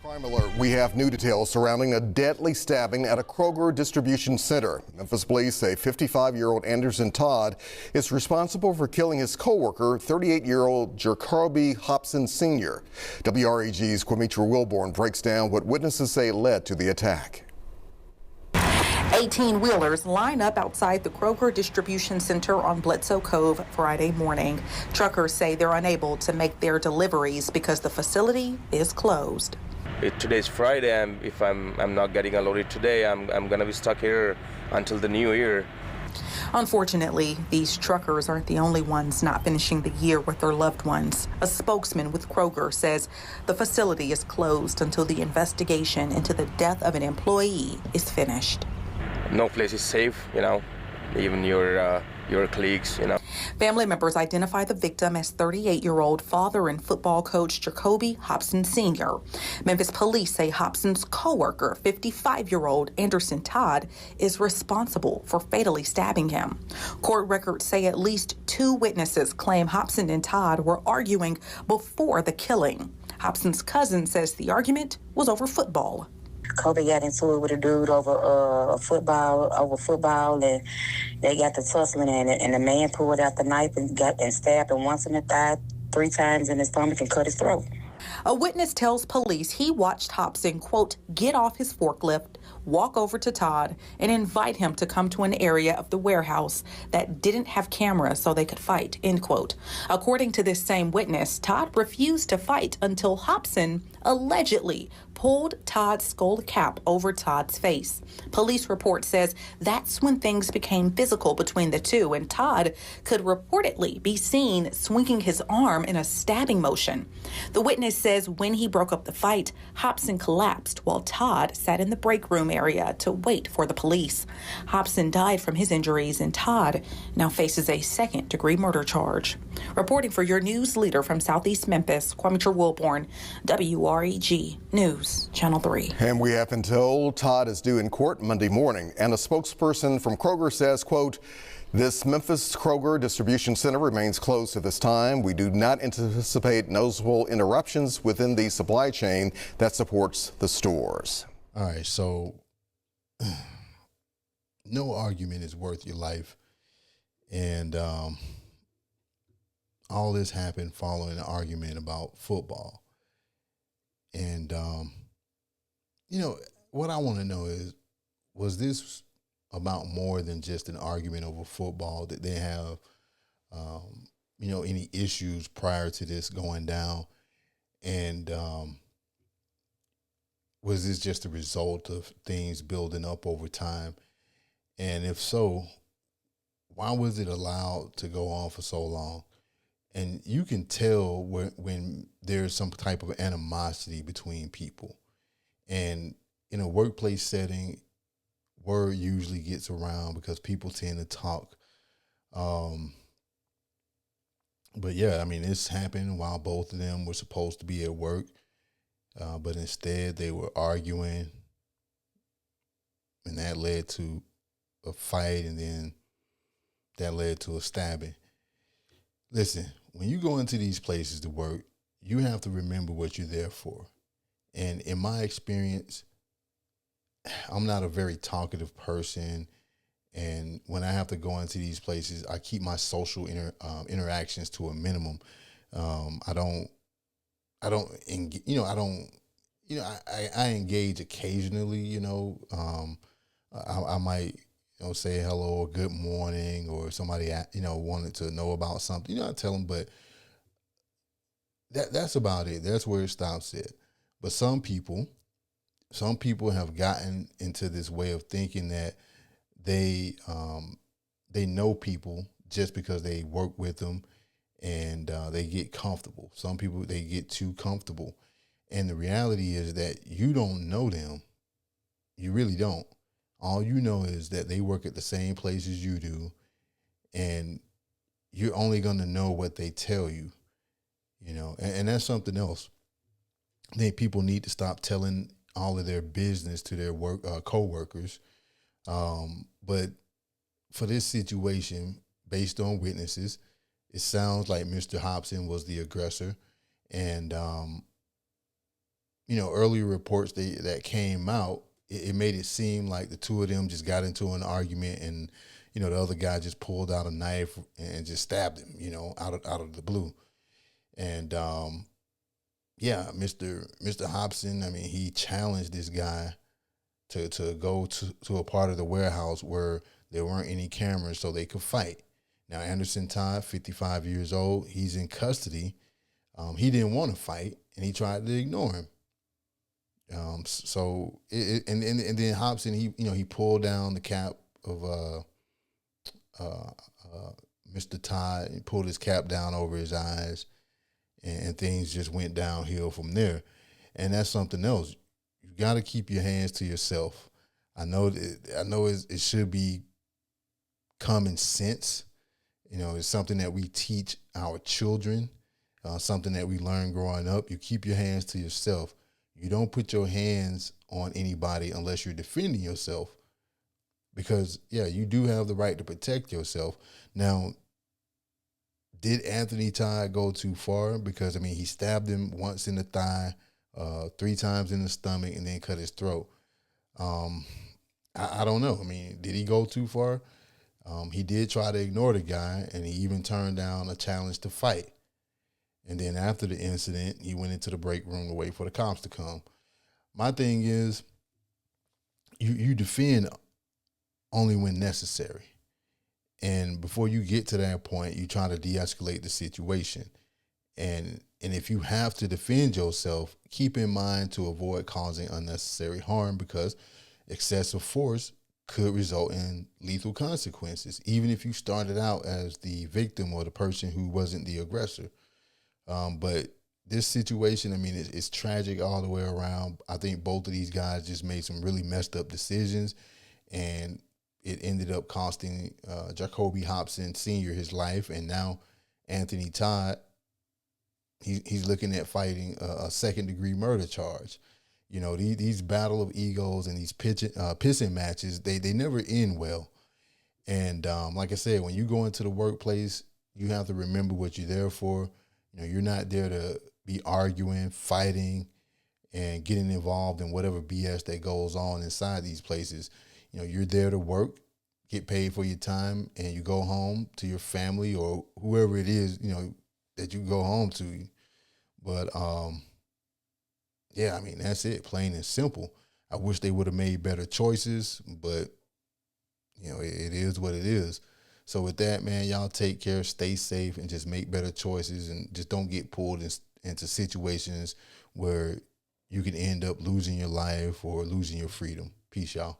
Crime alert. We have new details surrounding a deadly stabbing at a Kroger distribution center. Memphis police say 55-year-old Anderson Todd is responsible for killing his co-worker, 38-year-old Jacoby Hobson Sr. WREG's Quamitra Wilborn breaks down what witnesses say led to the attack. 18-wheelers line up outside the Kroger distribution center on Bledsoe Cove Friday morning. Truckers say they're unable to make their deliveries because the facility is closed. Today's Friday, if I'm not getting unloaded today, I'm gonna be stuck here until the new year. Unfortunately, these truckers aren't the only ones not finishing the year with their loved ones. A spokesman with Kroger says the facility is closed until the investigation into the death of an employee is finished. No place is safe, even your colleagues, Family members identify the victim as 38-year-old father and football coach Jacoby Hobson Sr. Memphis police say Hobson's co-worker, 55-year-old Anderson Todd, is responsible for fatally stabbing him. Court records say at least 2 witnesses claim Hobson and Todd were arguing before the killing. Hobson's cousin says the argument was over football. Kobe got into it with a dude over football, and they got to tussling, and the man pulled out the knife and stabbed him once in the thigh, 3 times in his stomach, and cut his throat. A witness tells police he watched Hobson, quote, get off his forklift, walk over to Todd, and invite him to come to an area of the warehouse that didn't have cameras so they could fight, end quote. According to this same witness, Todd refused to fight until Hobson allegedly pulled Todd's skull cap over Todd's face. Police report says that's when things became physical between the two, and Todd could reportedly be seen swinging his arm in a stabbing motion. The witness says when he broke up the fight, Hobson collapsed while Todd sat in the break room area to wait for the police. Hobson died from his injuries, and Todd now faces a second-degree murder charge. Reporting for your news leader from Southeast Memphis, Quamitra Wilborn, WREG News, Channel 3. And we have been told Todd is due in court Monday morning, and a spokesperson from Kroger says, quote, this Memphis Kroger distribution center remains closed at this time. We do not anticipate noticeable interruptions within the supply chain that supports the stores. All right, so no argument is worth your life. And all this happened following an argument about football. And, what I want to know is, was this about more than just an argument over football? Did they have, any issues prior to this going down? And was this just a result of things building up over time? And if so, why was it allowed to go on for so long? And you can tell when there's some type of animosity between people. And in a workplace setting, word usually gets around because people tend to talk. But yeah, this happened while both of them were supposed to be at work. But instead they were arguing, and that led to a fight, and then that led to a stabbing. Listen, when you go into these places to work, you have to remember what you're there for. And in my experience, I'm not a very talkative person. And when I have to go into these places, I keep my social interactions to a minimum. I engage occasionally, I might, say hello or good morning, or somebody, wanted to know about something, I tell them, but that's about it. That's where it stops at. But some people have gotten into this way of thinking that they know people just because they work with them, and they get comfortable. Some people, they get too comfortable. And the reality is that you don't know them. You really don't. All you know is that they work at the same place as you do, and you're only going to know what they tell you, and that's something else. I think people need to stop telling all of their business to their co-workers. But for this situation, based on witnesses, it sounds like Mr. Hobson was the aggressor. And, earlier reports that came out, it made it seem like the two of them just got into an argument, and the other guy just pulled out a knife and just stabbed him, out of the blue. And yeah, Mr. Hobson, I mean, he challenged this guy to go to a part of the warehouse where there weren't any cameras so they could fight. Now, Anderson Todd, 55 years old, he's in custody. He didn't want to fight, and he tried to ignore him. And then Hobson, he pulled down the cap of Mr. Todd and pulled his cap down over his eyes, and things just went downhill from there. And that's something else. You got to keep your hands to yourself. I know it should be common sense. It's something that we teach our children, something that we learn growing up. You keep your hands to yourself. You don't put your hands on anybody unless you're defending yourself, because, yeah, you do have the right to protect yourself. Now, did Anthony Todd go too far? Because, I mean, he stabbed him once in the thigh, 3 times in the stomach, and then cut his throat. I don't know. I mean, did he go too far? He did try to ignore the guy, and he even turned down a challenge to fight. And then after the incident, he went into the break room to wait for the cops to come. My thing is, you defend only when necessary. And before you get to that point, you try to de-escalate the situation. And if you have to defend yourself, keep in mind to avoid causing unnecessary harm, because excessive force could result in lethal consequences, even if you started out as the victim or the person who wasn't the aggressor. But this situation, I mean, it's tragic all the way around. I think both of these guys just made some really messed up decisions, and it ended up costing Jacoby Hobson Sr. his life. And now Anthony Todd, he's looking at fighting a second-degree murder charge. These battle of egos and these pissing matches, they never end well. And like I said, when you go into the workplace, you have to remember what you're there for. You're not there to be arguing, fighting, and getting involved in whatever BS that goes on inside these places. You're there to work, get paid for your time, and you go home to your family or whoever it is, that you go home to. But, yeah, I mean, that's it, plain and simple. I wish they would have made better choices, but, it is what it is. So with that, man, y'all take care, stay safe, and just make better choices, and just don't get pulled into situations where you can end up losing your life or losing your freedom. Peace, y'all.